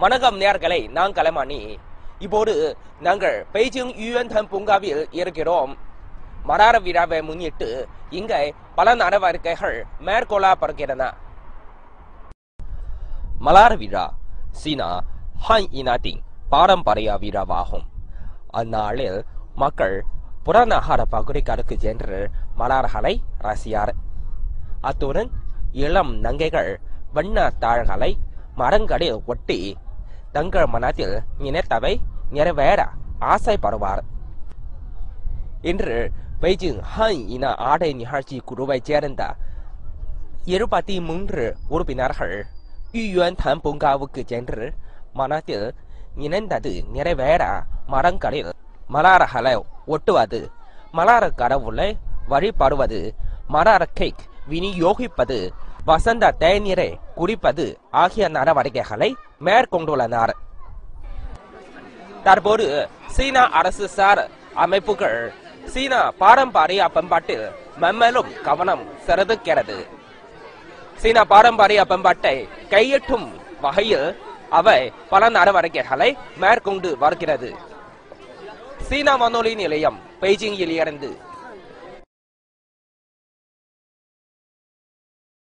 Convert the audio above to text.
வணக்கம் நேயர்களே, நான் கலைமானி. இப்போது நாங்கள் பெய்ஜிங் யுஎன்டன் பூங்காவில் இருக்கிறோம். மலார விழாவை முன்னிட்டு இங்கே பல நடவடிக்கைகள் மேற்கொள்ளப்படுகின்றன. மலார விழா சீனா ஹான் இனத்தின் பாரம்பரிய விழாவாகும். அந்நாளில் மக்கள் புறநகர பகுதிகளுக்கு சென்று மலர்களை ரசியார். அத்துடன் இளம் நங்கைகள் வண்ண தாள்களை மரங்களில் ஒட்டி தங்கள் மனத்தில் நினைத்தவை நிறைவேற ஆசைப்படுவார். இன்று பெய்ஜிங் ஹான் இன ஆடை நிகழ்ச்சி குழுவை சேர்ந்த 23 உறுப்பினர்கள் யுஎன்டன் பூங்காவுக்கு சென்று மனத்தில் நினைந்தது நிறைவேற மரங்களில் மலர்களை ஒட்டுவது, மலர் கடவுளை வழிபடுவது, மலர் கேக் விநியோகிப்பது, வசந்த தேநீரை குடிப்பது ஆகிய நடவடிக்கைகளை மேற்கொண்டுள்ளனர். தற்போது சீனா அரசு சார் அமைப்புகள் சீனா பாரம்பரிய பண்பாட்டில் மென்மேலும் கவனம் செலுத்துகிறது. சீனா பாரம்பரிய பண்பாட்டை கையெட்டும் வகையில் அவை பல நடவடிக்கைகளை மேற்கொண்டு வருகிறது. சீனா வானொலி நிலையம் பெய்ஜிங்கில் இருந்து